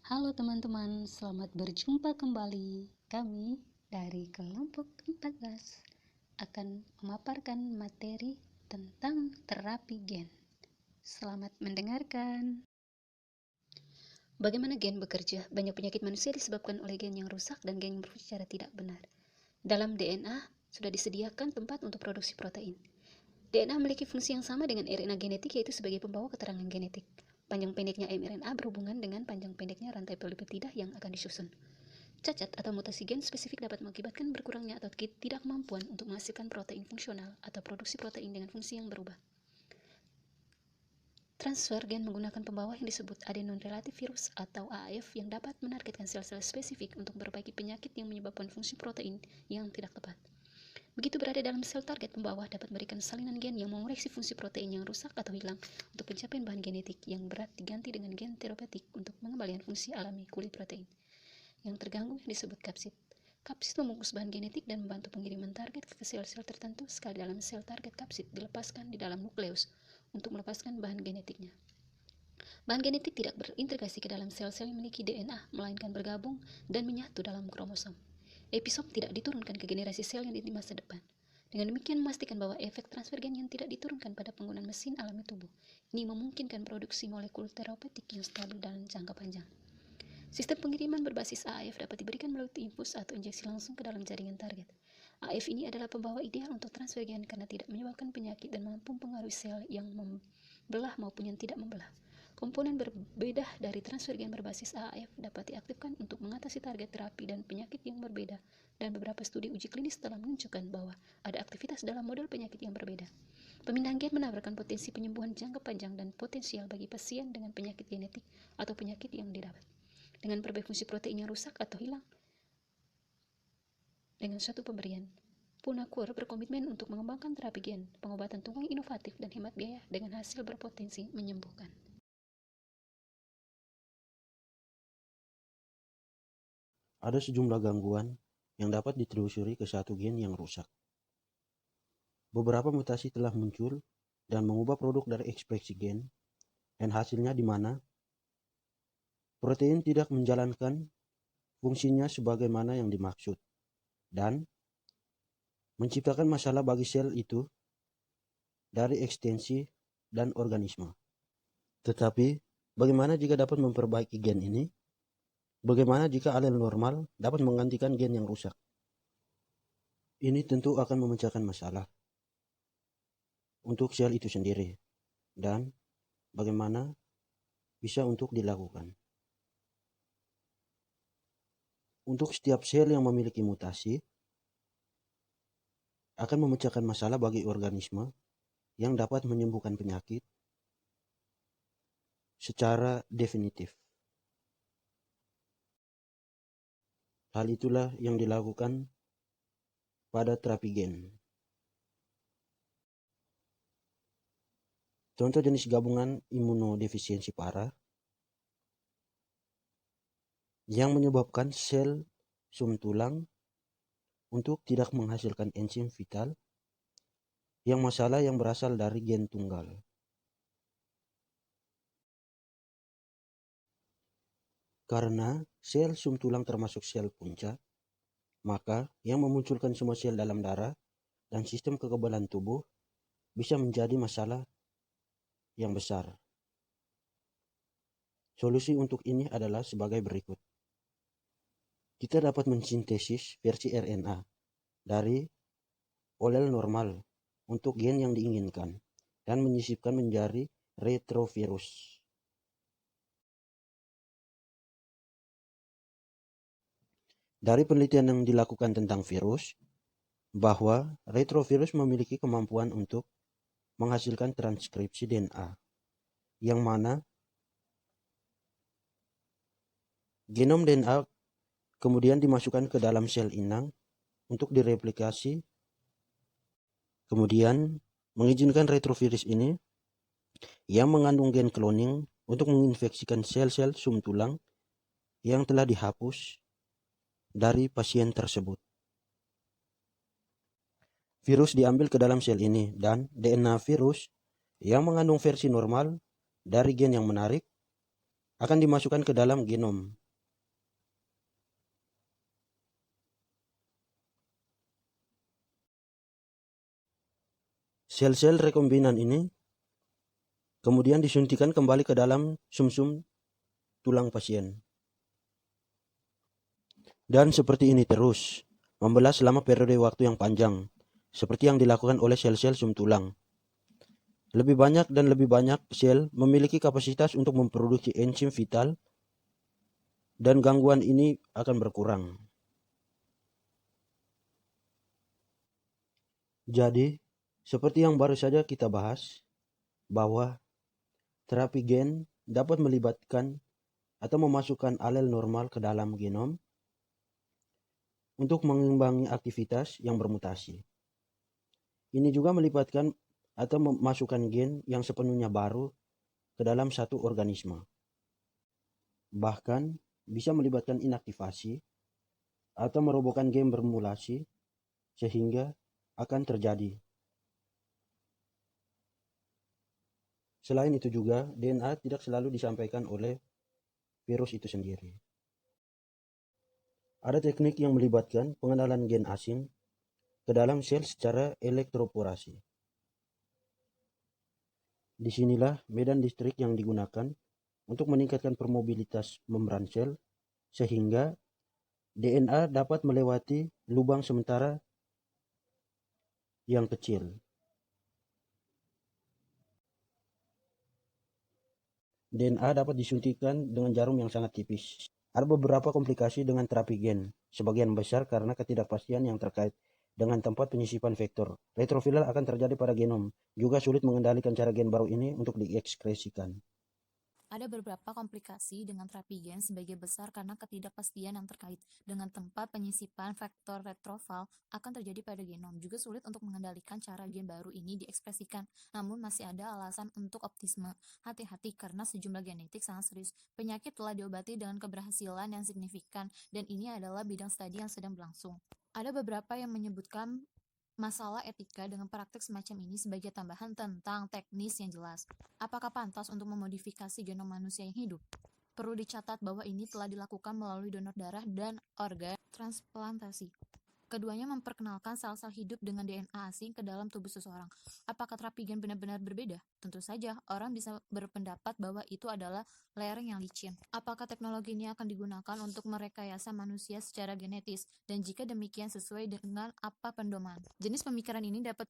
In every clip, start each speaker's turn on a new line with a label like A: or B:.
A: Halo teman-teman, selamat berjumpa kembali. Kami dari kelompok 14 akan memaparkan materi tentang terapi gen. Selamat mendengarkan. Bagaimana gen bekerja? Banyak penyakit manusia disebabkan oleh gen yang rusak dan gen yang berfungsi secara tidak benar. Dalam DNA sudah disediakan tempat untuk produksi protein. DNA memiliki fungsi yang sama dengan RNA genetik, yaitu sebagai pembawa keterangan genetik. Panjang pendeknya mRNA berhubungan dengan panjang pendeknya rantai polipeptida yang akan disusun. Cacat atau mutasi gen spesifik dapat mengakibatkan berkurangnya atau tidak kemampuan untuk menghasilkan protein fungsional atau produksi protein dengan fungsi yang berubah. Transfer gen menggunakan pembawa yang disebut adenon relatif virus atau AAV yang dapat menargetkan sel-sel spesifik untuk memperbaiki penyakit yang menyebabkan fungsi protein yang tidak tepat. Begitu berada dalam sel target, pembawa dapat memberikan salinan gen yang mengoreksi fungsi protein yang rusak atau hilang untuk pencapaian bahan genetik yang berat diganti dengan gen terapeutik untuk pengembalian fungsi alami kulit protein yang terganggu yang disebut kapsid. Kapsid membungkus bahan genetik dan membantu pengiriman target ke sel-sel tertentu. Sekali dalam sel target, kapsid dilepaskan di dalam nukleus untuk melepaskan bahan genetiknya. Bahan genetik tidak berintegrasi ke dalam sel-sel yang memiliki DNA, melainkan bergabung dan menyatu dalam kromosom. Episom tidak diturunkan ke generasi sel yang di masa depan. Dengan demikian memastikan bahwa efek transfer gen yang tidak diturunkan pada penggunaan mesin alami tubuh. Ini memungkinkan produksi molekul terapeutik yang stabil dalam jangka panjang. Sistem pengiriman berbasis AAV dapat diberikan melalui infus atau injeksi langsung ke dalam jaringan target. AAV ini adalah pembawa ideal untuk transfer gen karena tidak menyebabkan penyakit dan mampu mempengaruhi sel yang membelah maupun yang tidak membelah. Komponen berbeda dari transfer gen berbasis AAV dapat diaktifkan untuk mengatasi target terapi dan penyakit yang berbeda, dan beberapa studi uji klinis telah menunjukkan bahwa ada aktivitas dalam model penyakit yang berbeda. Pemindahan gen menawarkan potensi penyembuhan jangka panjang dan potensial bagi pasien dengan penyakit genetik atau penyakit yang didapat dengan berbagai fungsi protein yang rusak atau hilang. Dengan suatu pemberian, Punakur berkomitmen untuk mengembangkan terapi gen, pengobatan tunggal inovatif dan hemat biaya dengan hasil berpotensi menyembuhkan.
B: Ada sejumlah gangguan yang dapat ditelusuri ke satu gen yang rusak. Beberapa mutasi telah muncul dan mengubah produk dari ekspresi gen, dan hasilnya di mana protein tidak menjalankan fungsinya sebagaimana yang dimaksud, dan menciptakan masalah bagi sel itu dari ekstensi dan organisme. Tetapi, bagaimana jika dapat memperbaiki gen ini? Bagaimana jika alel normal dapat menggantikan gen yang rusak? Ini tentu akan memecahkan masalah untuk sel itu sendiri, dan bagaimana bisa untuk dilakukan. Untuk setiap sel yang memiliki mutasi, akan memecahkan masalah bagi organisme yang dapat menyembuhkan penyakit secara definitif. Hal itulah yang dilakukan pada terapi gen. Contoh jenis gabungan imunodefisiensi parah yang menyebabkan sel sum tulang untuk tidak menghasilkan enzim vital yang masalah yang berasal dari gen tunggal. Karena sel sum tulang termasuk sel punca, maka yang memunculkan semua sel dalam darah dan sistem kekebalan tubuh bisa menjadi masalah yang besar. Solusi untuk ini adalah sebagai berikut. Kita dapat mensintesis versi RNA dari olel normal untuk gen yang diinginkan dan menyisipkan menjadi retrovirus. Dari penelitian yang dilakukan tentang virus, bahwa retrovirus memiliki kemampuan untuk menghasilkan transkripsi DNA, yang mana genom DNA kemudian dimasukkan ke dalam sel inang untuk direplikasi, kemudian mengizinkan retrovirus ini yang mengandung gen cloning untuk menginfeksikan sel-sel sum tulang yang telah dihapus dari pasien tersebut. Virus diambil ke dalam sel ini, dan DNA virus yang mengandung versi normal dari gen yang menarik akan dimasukkan ke dalam genom. Sel-sel rekombinan ini kemudian disuntikan kembali ke dalam sumsum tulang pasien. Dan seperti ini terus, membelah selama periode waktu yang panjang, seperti yang dilakukan oleh sel-sel sum tulang. Lebih banyak dan lebih banyak sel memiliki kapasitas untuk memproduksi enzim vital, dan gangguan ini akan berkurang. Jadi, seperti yang baru saja kita bahas, bahwa terapi gen dapat melibatkan atau memasukkan alel normal ke dalam genom untuk mengimbangi aktivitas yang bermutasi. Ini juga melibatkan atau memasukkan gen yang sepenuhnya baru ke dalam satu organisme. Bahkan bisa melibatkan inaktivasi atau merobohkan gen bermulasi sehingga akan terjadi. Selain itu juga, DNA tidak selalu disampaikan oleh virus itu sendiri. Ada teknik yang melibatkan pengenalan gen asing ke dalam sel secara elektroporasi. Disinilah medan listrik yang digunakan untuk meningkatkan permobilitas membran sel sehingga DNA dapat melewati lubang sementara yang kecil. DNA dapat disuntikan dengan jarum yang sangat tipis. Ada beberapa komplikasi dengan terapi gen, sebagian besar karena ketidakpastian yang terkait dengan tempat penyisipan vektor. Retroviral akan terjadi pada genom, juga sulit mengendalikan cara gen baru ini untuk diekspresikan.
C: Ada beberapa komplikasi dengan terapi gen sebagai besar karena ketidakpastian yang terkait dengan tempat penyisipan faktor retroval akan terjadi pada genom. Juga sulit untuk mengendalikan cara gen baru ini diekspresikan. Namun masih ada alasan untuk optimisme. Hati-hati karena sejumlah genetik sangat serius. Penyakit telah diobati dengan keberhasilan yang signifikan dan ini adalah bidang studi yang sedang berlangsung. Ada beberapa yang menyebutkan masalah etika dengan praktik semacam ini sebagai tambahan tentang teknis yang jelas. Apakah pantas untuk memodifikasi genom manusia yang hidup? Perlu dicatat bahwa ini telah dilakukan melalui donor darah dan organ transplantasi. Keduanya memperkenalkan sel-sel hidup dengan DNA asing ke dalam tubuh seseorang. Apakah terapi gen benar-benar berbeda? Tentu saja, orang bisa berpendapat bahwa itu adalah lereng yang licin. Apakah teknologi ini akan digunakan untuk merekayasa manusia secara genetis? Dan jika demikian sesuai dengan apa pedoman? Jenis pemikiran ini dapat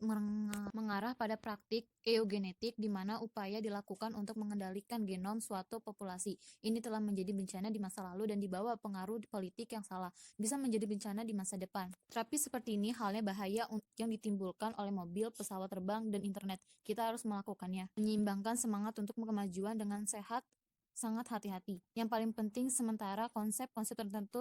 C: mengarah pada praktik eugenetik di mana upaya dilakukan untuk mengendalikan genom suatu populasi. Ini telah menjadi bencana di masa lalu dan dibawa pengaruh politik yang salah bisa menjadi bencana di masa depan. Terapi seperti ini halnya bahaya yang ditimbulkan oleh mobil, pesawat terbang, dan internet. Kita harus melakukannya. Menyeimbangkan semangat untuk kemajuan dengan sehat, sangat hati-hati. Yang paling penting sementara konsep-konsep tertentu